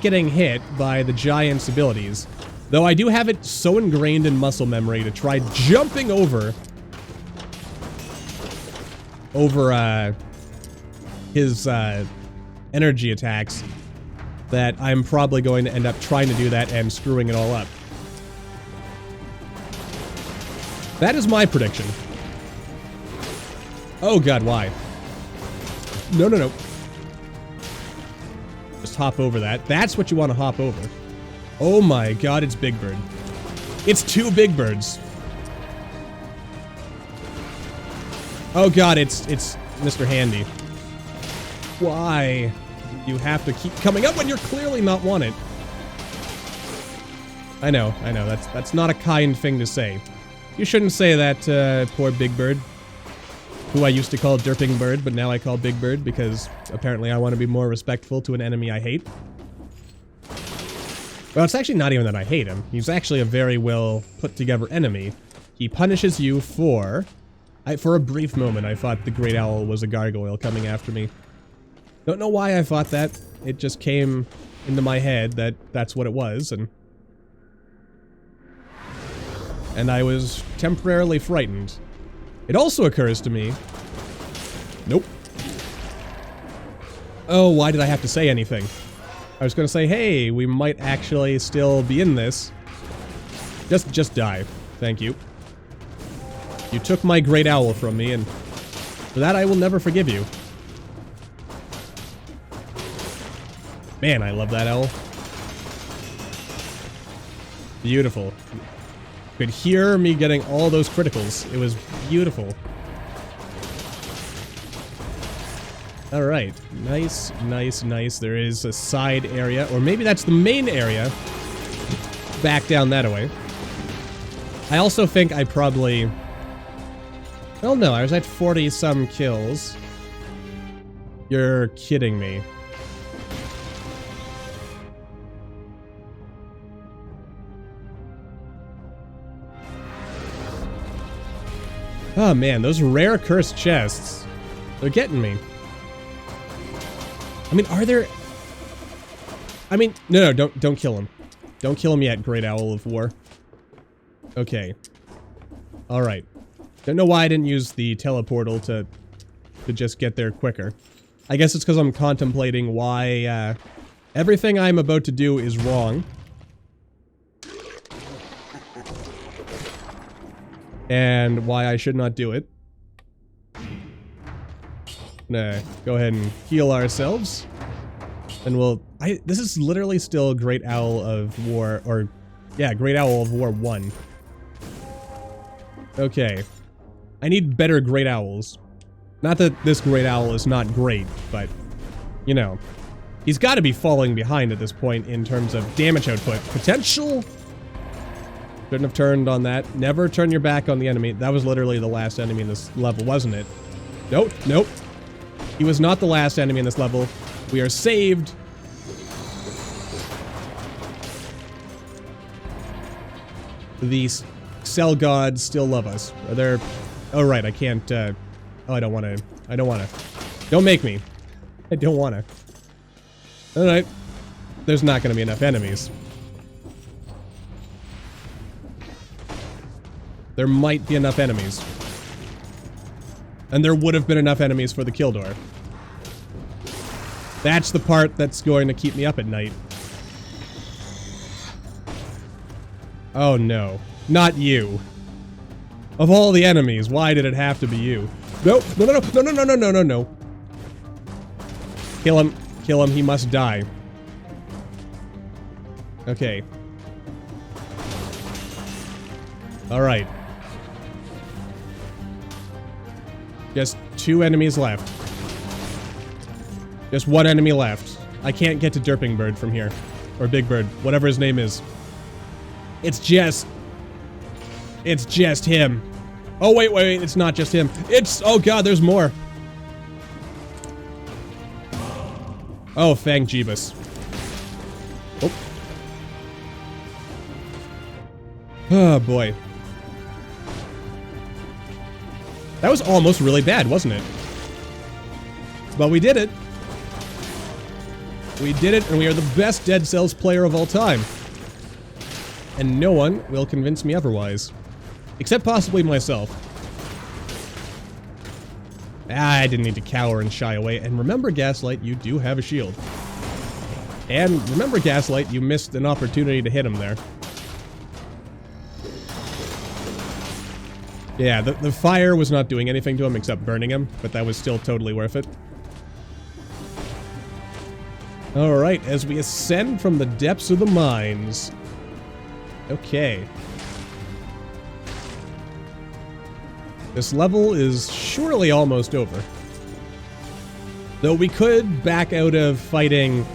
getting hit by the giant's abilities. Though I do have it so ingrained in muscle memory to try jumping over his energy attacks that I'm probably going to end up trying to do that and screwing it all up. That is my prediction. Oh god, why? No, no, no. Just hop over that. That's what you want to hop over. Oh my god, it's Big Bird. It's two Big Birds. Oh god, it's Mr. Handy. Why? You have to keep coming up when you're clearly not wanted. I know, that's not a kind thing to say. You shouldn't say that, poor Big Bird. Who I used to call Derping Bird, but now I call Big Bird because apparently I want to be more respectful to an enemy I hate. Well, it's actually not even that I hate him. He's actually a very well put together enemy. He punishes you for a brief moment, I thought the Great Owl was a gargoyle coming after me. Don't know why I thought that. It just came into my head that that's what it was, and I was temporarily frightened. It also occurs to me... Nope. Oh, why did I have to say anything? I was gonna say, hey, we might actually still be in this. Just die. Thank you. You took my Great Owl from me, and for that I will never forgive you. Man, I love that owl. Beautiful. Could hear me getting all those criticals. It was beautiful. Alright. Nice, nice, nice. There is a side area, or maybe that's the main area. Back down that way. I also think I probably... Well, no, I was at 40-some kills. You're kidding me. Oh man, those rare cursed chests. They're getting me. I mean, are there... I mean, no, don't kill him. Don't kill him yet, Great Owl of War. Okay. Alright. Don't know why I didn't use the teleportal to just get there quicker. I guess it's because I'm contemplating why everything I'm about to do is wrong. And why I should not do it. Nah, go ahead and heal ourselves. And we'll... this is literally still Great Owl of War, or... Yeah, Great Owl of War 1. Okay. I need better Great Owls. Not that this Great Owl is not great, but... You know. He's got to be falling behind at this point in terms of damage output. Potential... Shouldn't have turned on that. Never turn your back on the enemy. That was literally the last enemy in this level, wasn't it? Nope, nope. He was not the last enemy in this level. We are saved. These cell gods still love us. Are there... Oh, right, I can't, Oh, I don't want to. Don't make me. I don't want to. Alright. There's not going to be enough enemies. There might be enough enemies. And there would have been enough enemies for the kill door. That's the part that's going to keep me up at night. Oh no. Not you. Of all the enemies, why did it have to be you? No, no, no, no, no, no, no, no, no, no. Kill him. Kill him. He must die. Okay. Alright. Just 2 enemies left. Just 1 enemy left. I can't get to Derping Bird from here. Or Big Bird. Whatever his name is. It's just him. Oh, wait, wait, it's not just him. Oh god, there's more. Oh, Fang Jeebus. Oh. Oh, boy. That was almost really bad, wasn't it? But we did it. We did it, and we are the best Dead Cells player of all time. And no one will convince me otherwise. Except possibly myself. I didn't need to cower and shy away. And remember, Gaslight, you do have a shield. And remember, Gaslight, you missed an opportunity to hit him there. Yeah, the fire was not doing anything to him except burning him, but that was still totally worth it. Alright, as we ascend from the depths of the mines. Okay. This level is surely almost over. Though we could back out of fighting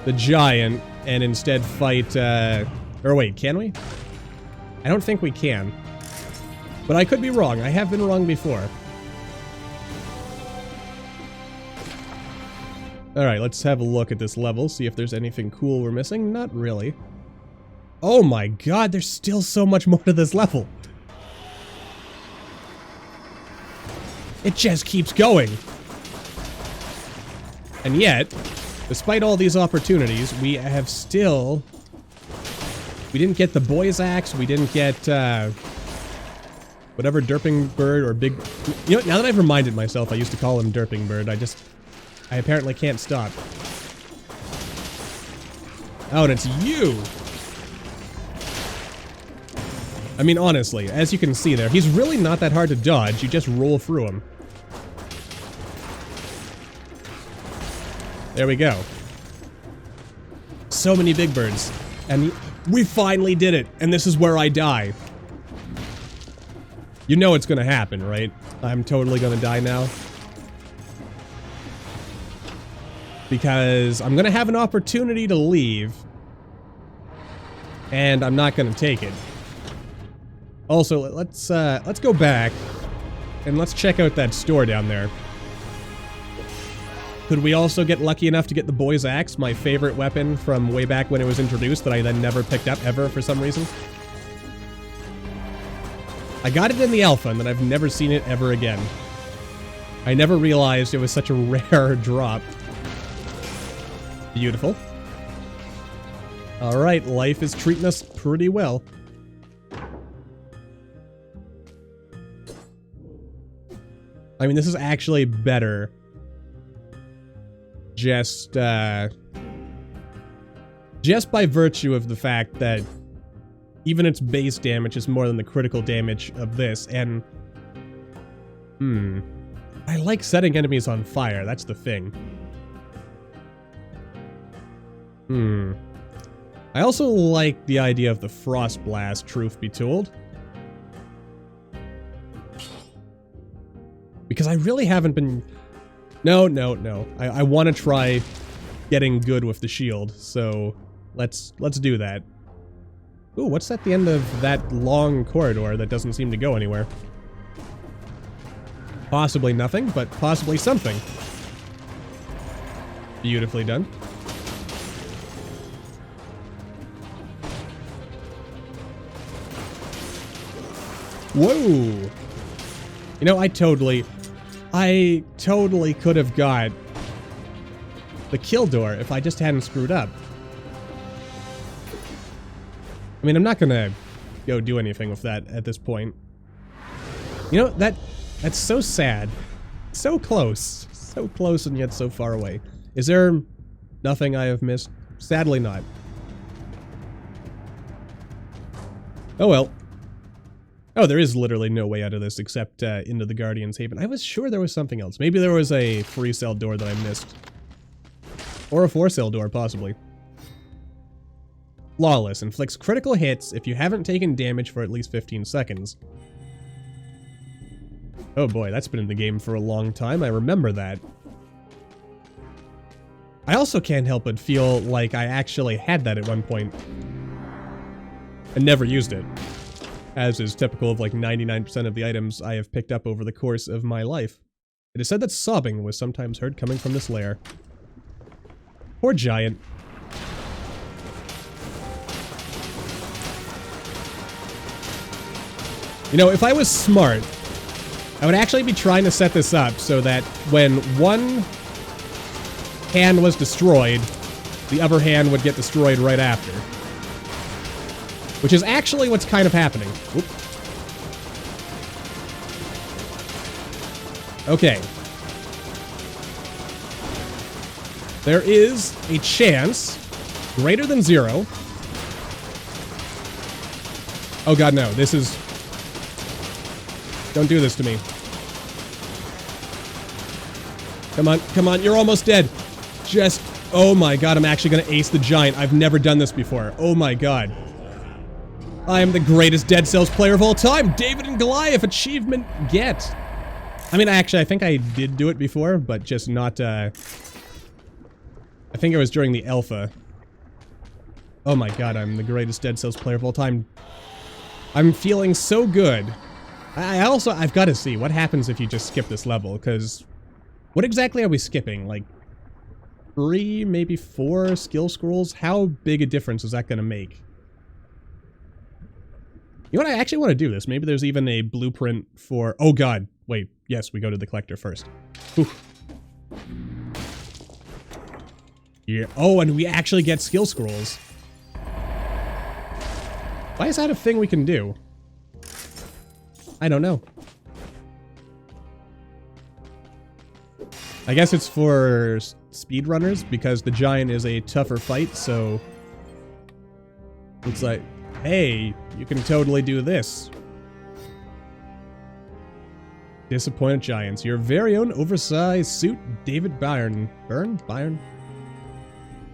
the giant and instead fight, or wait, can we? I don't think we can. But I could be wrong. I have been wrong before. Alright, let's have a look at this level, see if there's anything cool we're missing. Not really. Oh my god, there's still so much more to this level. It just keeps going. And yet, despite all these opportunities, we have still... We didn't get the boy's axe, we didn't get, whatever Derping Bird or Big... You know, now that I've reminded myself I used to call him Derping Bird, I apparently can't stop. Oh, and it's you! I mean, honestly, as you can see there, he's really not that hard to dodge, you just roll through him. There we go. So many big birds. And we finally did it, and this is where I die. You know it's gonna happen, right? I'm totally gonna die now. Because I'm gonna have an opportunity to leave. And I'm not gonna take it. Also, let's go back. And let's check out that store down there. Could we also get lucky enough to get the boy's axe, my favorite weapon from way back when it was introduced that I then never picked up ever for some reason? I got it in the alpha and then I've never seen it ever again. I never realized it was such a rare drop. Beautiful. Alright, life is treating us pretty well. I mean, this is actually better. Just by virtue of the fact that even its base damage is more than the critical damage of this, and... I like setting enemies on fire, that's the thing. I also like the idea of the Frost Blast, truth be told. Because I really haven't been... No. I want to try getting good with the shield, so let's do that. Ooh, what's at the end of that long corridor that doesn't seem to go anywhere? Possibly nothing, but possibly something. Beautifully done. Whoa! You know, I totally could have got the kill door if I just hadn't screwed up. I mean, I'm not gonna go do anything with that at this point. You know, that's so sad. So close. So close and yet so far away. Is there nothing I have missed? Sadly not. Oh well. Oh, there is literally no way out of this except into the Guardian's Haven. I was sure there was something else. Maybe there was a free cell door that I missed. Or a 4-cell door, possibly. Flawless. Inflicts critical hits if you haven't taken damage for at least 15 seconds. Oh boy, that's been in the game for a long time. I remember that. I also can't help but feel like I actually had that at one point. And never used it. As is typical of like 99% of the items I have picked up over the course of my life. It is said that sobbing was sometimes heard coming from this lair. Poor giant. You know, if I was smart, I would actually be trying to set this up so that when one hand was destroyed, the other hand would get destroyed right after. Which is actually what's kind of happening. Oop. Okay. There is a chance greater than 0. Oh god, no. This is... Don't do this to me. Come on, you're almost dead. Just... Oh my god, I'm actually gonna ace the giant. I've never done this before. Oh my god. I am the greatest Dead Cells player of all time! David and Goliath achievement get! I mean, I think I did do it before, but just not, I think it was during the alpha. Oh my god, I'm the greatest Dead Cells player of all time. I'm feeling so good. I've got to see what happens if you just skip this level, because... What exactly are we skipping? Like, 3, maybe 4 skill scrolls? How big a difference is that going to make? You know what? I actually want to do this. Maybe there's even a blueprint for... Oh god. Wait. Yes, we go to the collector first. Whew. Yeah. Oh, and we actually get skill scrolls. Why is that a thing we can do? I don't know. I guess it's for speedrunners because the giant is a tougher fight, so... It's like... Hey, you can totally do this. Disappointed Giants. Your very own oversized suit, David Byrne. Byrne?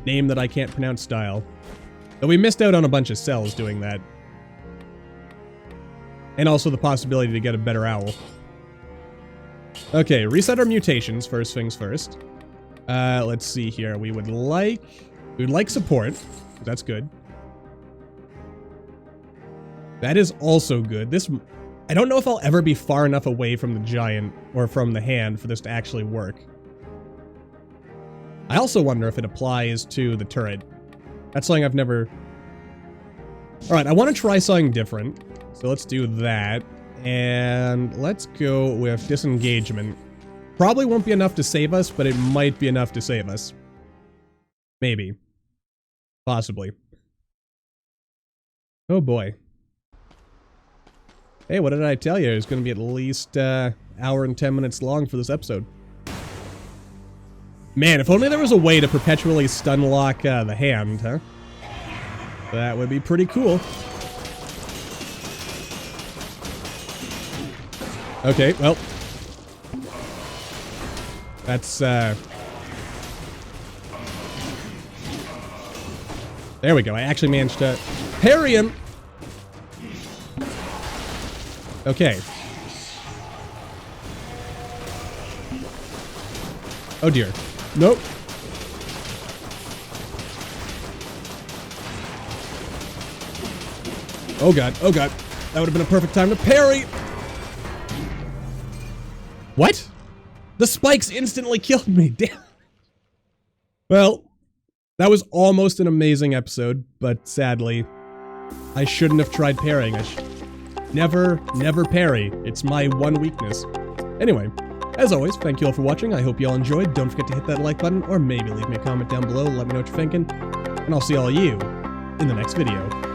Name that I can't pronounce style. But we missed out on a bunch of cells doing that. And also the possibility to get a better owl. Okay, reset our mutations, first things first. Let's see here. We would like support. That's good. That is also good. This, I don't know if I'll ever be far enough away from the giant or from the hand for this to actually work. I also wonder if it applies to the turret. That's something I've never... Alright, I want to try something different. So let's do that. And let's go with disengagement. Probably won't be enough to save us, but it might be enough to save us. Maybe. Possibly. Oh boy. Hey, what did I tell you? It's going to be at least hour and 10 minutes long for this episode. Man, if only there was a way to perpetually stun lock the hand, huh? That would be pretty cool. Okay, well. That's, There we go. I actually managed to parry him. Okay. Oh dear. Nope. Oh god, oh god. That would have been a perfect time to parry! What? The spikes instantly killed me, damn. Well, that was almost an amazing episode, but sadly, I shouldn't have tried parrying. Never parry. It's my one weakness. Anyway, As always, thank you all for watching. I hope you all enjoyed. Don't forget to hit that like button, or maybe leave me a comment down below. Let me know what you're thinking. And I'll see all of you in the next video.